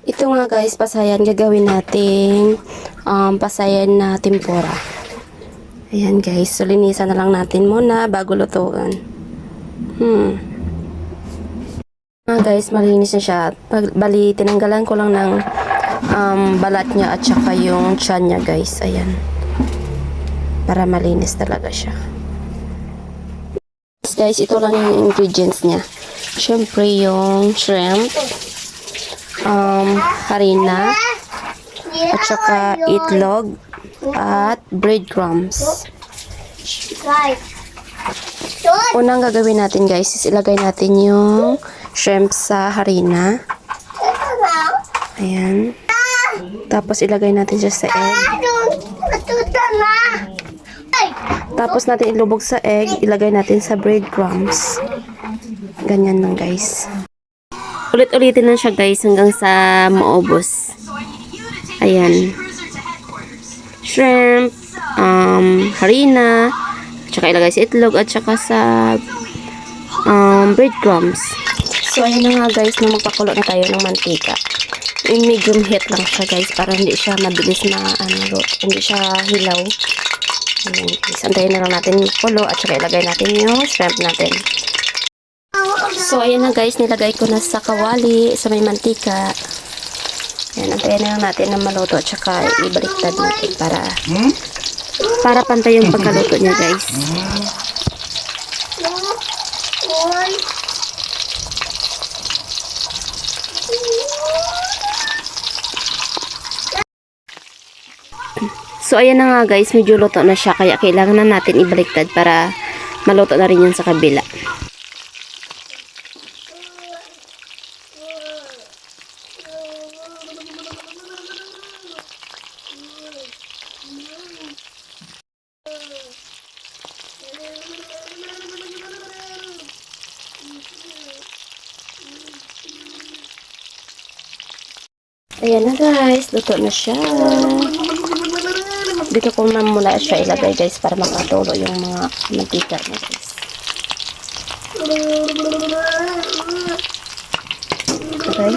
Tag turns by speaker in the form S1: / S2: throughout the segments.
S1: Ito nga guys, pasayan gagawin nating pasayan na tempura. Ayan guys, so linisan na lang natin muna bago lutuin. Guys, malinis na siya. Bali, tinanggalan ko lang ng balat niya at saka yung tiyan niya guys. Ayan. Para malinis talaga siya. Guys, ito lang yung ingredients niya. Siyempre yung shrimp, harina, at saka itlog, at breadcrumbs. Unang gagawin natin guys is ilagay natin yung shrimp sa harina. Ayan. Tapos ilagay natin siya sa egg. Tapos natin ilubog sa egg, ilagay natin sa breadcrumbs. Ganyan lang guys. Ulit-ulitin lang siya guys hanggang sa maubos. Ayan. Shrimp, harina, tsaka ilagay sa itlog at saka sa breadcrumbs. So ayan na nga guys, na magpakulo na tayo ng mantika. In medium heat lang siya guys para hindi siya mabilis na hindi siya hilaw. Ayan guys, antayin na lang natin kulo at saka ilagay natin yung shrimp natin. So, ayan na guys, nilagay ko na sa kawali, sa may mantika. Ayan, antayin na lang natin na maluto at saka ibaliktad natin para pantay yung pagkaluto niya guys. So, ayan na nga guys, medyo luto na siya kaya kailangan na natin ibaliktad para maluto na rin yun sa kabila. Ayan na guys, luto na siya. Dito ko muna siya ilagay guys para makatulo yung mga mantika na guys. Okay.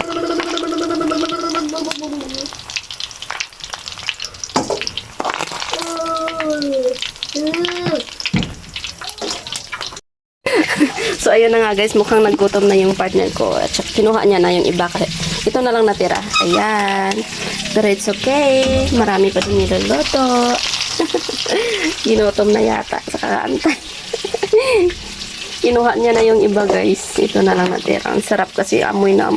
S1: So ayun na nga guys, mukhang naggutom na yung partner ko at kinuha niya na yung iba kasi ito na lang natira. Ayan. Pero it's okay. Marami pa din niluluto. Ginutom na yata sa kakaantay. Kinuha niya na yung iba guys. Ito na lang natira. Ang sarap kasi amoy na.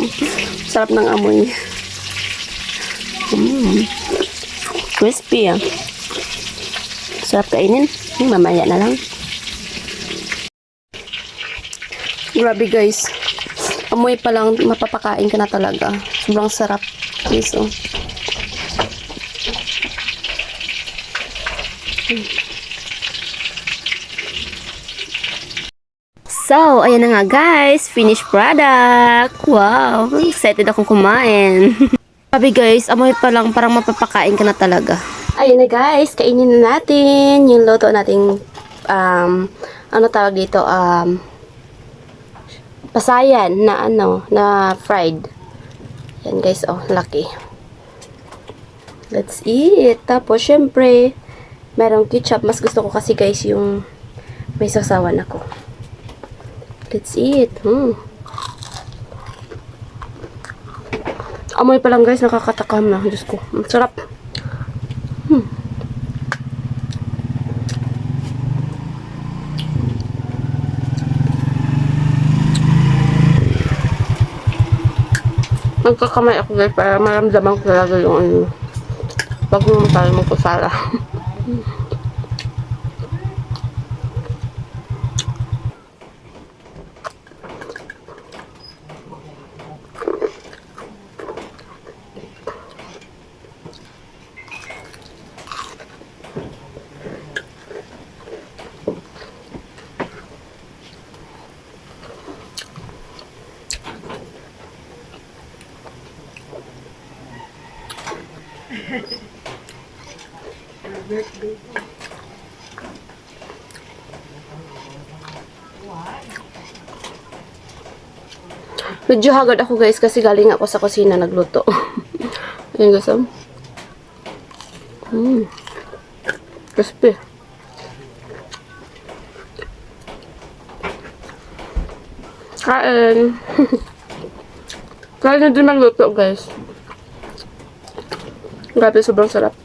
S1: Sarap ng amoy. Crispy ah. Sarap kainin. Mamaya na lang. Grabe guys. Amoy pa lang, mapapakain ka na talaga. Sobrang sarap. Guys, oh. So, ayan na nga guys. Finished product. Wow. Excited akong kumain. Sabi guys, amoy pa lang, parang mapapakain ka na talaga. Ayan na guys. Kainin na natin yung luto nating ano tawag dito? Pasayan na na fried. Yan guys, oh, laki. Let's eat. Tapos, syempre, merong ketchup. Mas gusto ko kasi guys yung may sasawan ako. Let's eat. Amoy pa lang guys, nakakatakam na. Diyos ko. Sarap. Magkakamay ako guys para maramdaman ko talaga yung pag naman tayo magkusala.
S2: Birthday.
S1: Medyo hagad ako guys kasi galing ako sa kusina nagluto. Ayan guys. Crispy. Kain. Kain na din magluto guys. Grabe, sobrang sarap.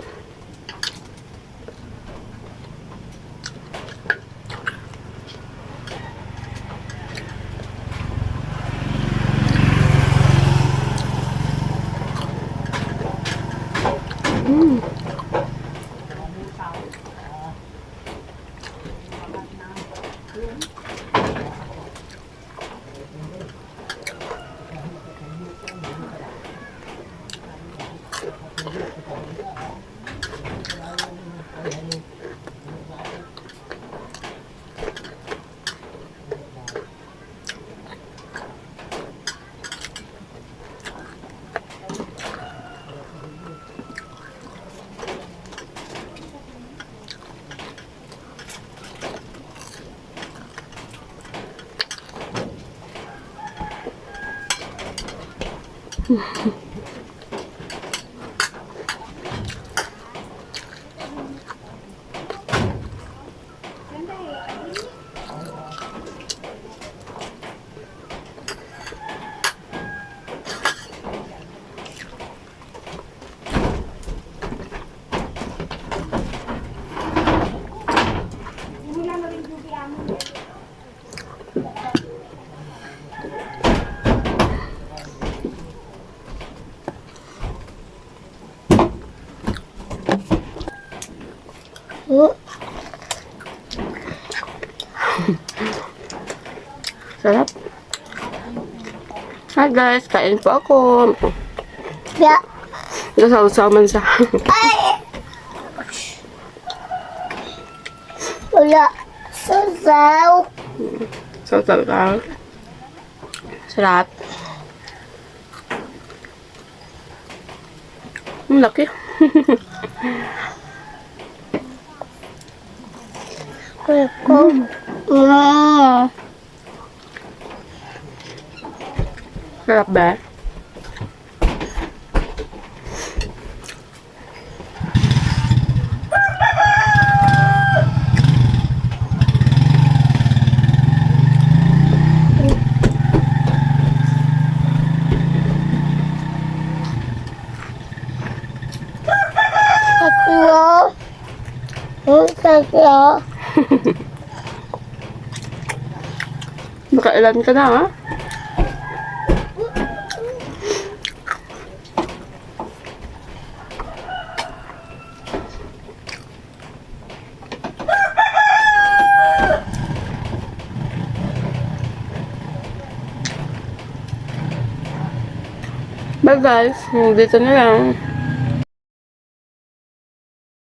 S1: Sarap. Hi guys, kain po ako.
S2: Ya.
S1: Nasaw-saman sa.
S2: Wala. Sasaw.
S1: Saw-saw ka. Sarap. Laki.
S2: Ko.
S1: Sarap ba?
S2: Tatlo. Tatlo.
S1: Nakailan ka na, ha? Bye guys, dito na lang.